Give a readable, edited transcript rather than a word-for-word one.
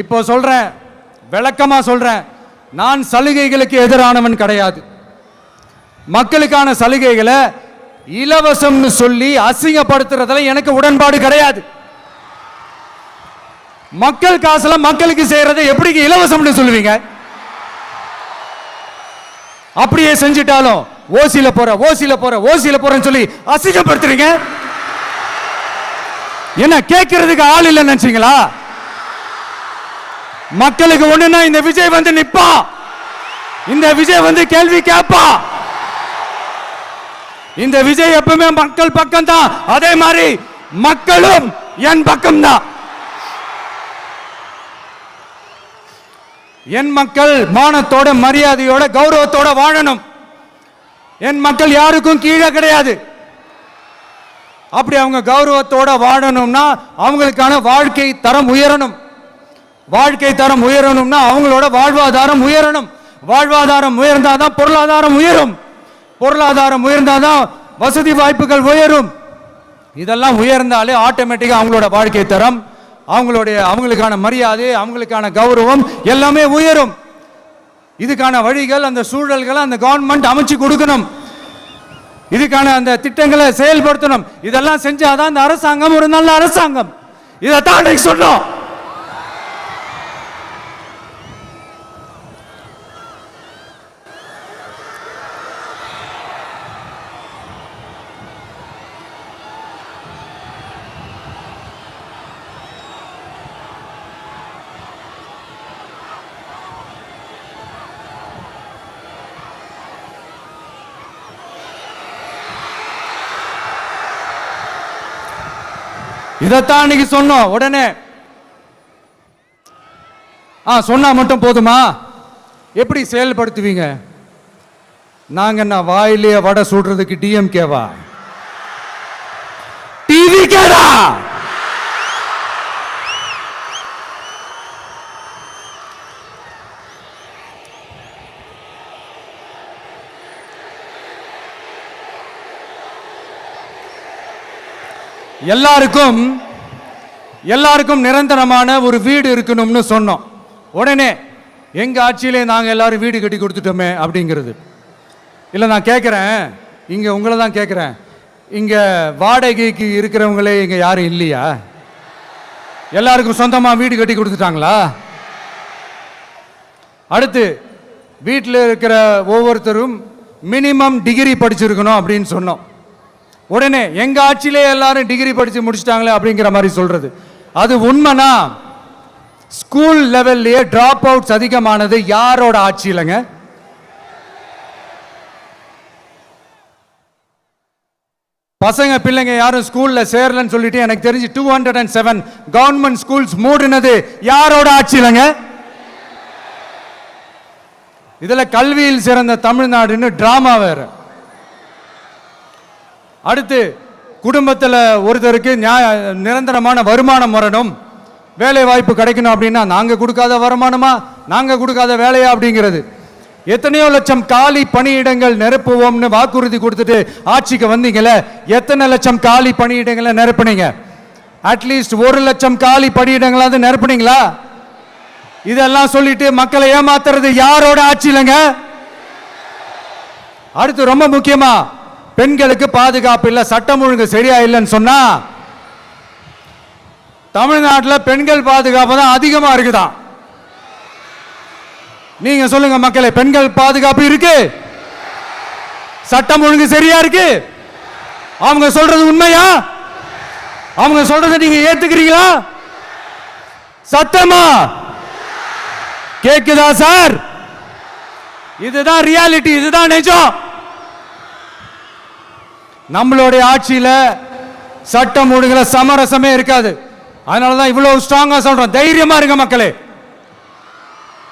இப்போ சொல்றேன், விளக்கமா சொல்றேன், நான் சலுகைகளுக்கு எதிரானவன் கிடையாது. மக்களுக்கான சலுகைகளை இலவசம்னு சொல்லி அசிங்கப்படுத்துறதுல எனக்கு உடன்பாடு கிடையாது. மக்கள் காசுல மக்களுக்கு செய்யறதை எப்படி இலவசம்னு சொல்லுவீங்க? அப்படியே செஞ்சிட்டாலும் ஓசில போறேன்னு சொல்லி அசிங்கப்படுத்துறீங்க. என்ன கேட்கறதுக்கு ஆள் இல்லைன்னு நினைச்சீங்களா? மக்களுக்கு ஒண்ணுன்னா இந்த விஜய் வந்து நிப்பா, இந்த விஜய் வந்து கேள்வி கேட்பா. இந்த விஜய் எப்பவுமே மக்கள் பக்கம் தான், அதே மாதிரி மக்களும் என் பக்கம் தான். என் மக்கள் மானத்தோட மரியாதையோட கௌரவத்தோட வாழணும். என் மக்கள் யாருக்கும் கீழே கிடையாது. அப்படி அவங்க கௌரவத்தோட வாழணும்னா அவங்களுக்கான வாழ்க்கை தரம் உயரணும். வாழ்க்கை தரம் உயரணும்னா அவங்களோட வாழ்வாதாரம் உயரணும். வாழ்வாதாரம் உயர்ந்தாதான் பொருளாதாரம் உயரும். பொருளாதாரம் உயர்ந்தாதான் வசதி வாய்ப்புகள் உயரும். இதெல்லாம் உயர்ந்தாலே ஆட்டோமேட்டிக்கா அவங்களோட வாழ்க்கை தரம், அவங்களுக்கான மரியாதை, அவங்களுக்கான கௌரவம் எல்லாமே உயரும். இதுக்கான வழிகள், அந்த சூழல்களை அந்த கவர்மெண்ட் அமைச்சு கொடுக்கணும். இதுக்கான அந்த திட்டங்களை செயல்படுத்தணும். இதெல்லாம் செஞ்சாதான் அந்த அரசாங்கம் ஒரு நல்ல அரசாங்கம். இதைத்தான் சொன்னோம். இதைத்தான் இன்னைக்கு சொன்னோம். உடனே சொன்னா மட்டும் போதுமா? எப்படி செயல்படுத்துவீங்க? நாங்க என்ன வாயிலே வடை சுடுறதுக்கு டிஎம்கேவா, டிவிகேடா? எல்லாருக்கும் நிரந்தரமான ஒரு வீடு இருக்கணும்னு சொன்னோம். உடனே எங்க ஆட்சியிலே நாங்க எல்லாரும் வீடு கட்டி கொடுத்துட்டோமே அப்படிங்கிறது இல்லை. நான் கேட்குறேன், இங்க உங்களை தான் கேட்குறேன், இங்க வாடகைக்கு இருக்கிறவங்களே இங்க யாரும் இல்லையா? எல்லாருக்கும் சொந்தமா வீடு கட்டி கொடுத்துட்டாங்களா? அடுத்து வீட்டில் இருக்கிற ஒவ்வொருத்தரும் மினிமம் டிகிரி படிச்சிருக்கணும் அப்படின்னு சொன்னோம். உடனே எங்க ஆட்சியிலே எல்லாரும் டிகிரி படிச்சு முடிச்சிட்டாங்களே அப்படிங்கிற மாதிரி சொல்றது அது உண்மைனா? ஸ்கூல் லெவல்லையே டிராப் அவுட்ஸ் அதிகமானது யாரோட ஆட்சியிலங்க? பசங்க பிள்ளைங்க யாரும் ஸ்கூல்ல சேரலன்னு சொல்லிட்டு எனக்கு தெரிஞ்சு 207 கவர்மெண்ட் ஸ்கூல்ஸ் மூடினது யாரோட ஆட்சியிலங்க? இதுல கல்வியில் சிறந்த தமிழ்நாடுன்னு டிராமா வேற. அடுத்து குடும்பத்தில் ஒருத்தருக்கு நிரந்தரமான வருமானம் வரணும், வேலை வாய்ப்பு கிடைக்கணும் அப்படின்னா நாங்கள் கொடுக்காத வருமானமா, நாங்கள் கொடுக்காத வேலையா அப்படிங்கிறது. எத்தனையோ லட்சம் காலி பணியிடங்கள் நிரப்புவோம்னு வாக்குறுதி கொடுத்துட்டு ஆட்சிக்கு வந்தீங்களே, எத்தனை லட்சம் காலி பணியிடங்களை நிரப்புனீங்க? அட்லீஸ்ட் 1 லட்சம் காலி பணியிடங்களாவது நிரப்புனீங்களா? இதெல்லாம் சொல்லிட்டு மக்களை ஏமாத்துறது யாரோட ஆட்சியிலங்க? அடுத்து ரொம்ப முக்கியமா, பெண்களுக்கு பாதுகாப்பு இல்லை, சட்டம் ஒழுங்கு சரியா இல்லைன்னு சொன்னா தமிழ்நாட்டில் பெண்கள் பாதுகாப்பு தான் அதிகமா இருக்குதான். நீங்க சொல்லுங்க மக்களே, பெண்கள் பாதுகாப்பு இருக்கு? சட்டம் ஒழுங்கு சரியா இருக்கு? அவங்க சொல்றது உண்மையா? அவங்க சொல்றதை நீங்க ஏத்துக்கிறீங்களா? சத்தமா கேக்குதா சார்? இதுதான் ரியாலிட்டி, இதுதான் நிஜம். நம்மளுடைய ஆட்சியில சட்டம் ஒழுங்குல சமரசமே இருக்காது. அதனாலதான் இவ்வளவு ஸ்ட்ராங்கா சொல்றோம், தைரியமா இருங்க மக்களே.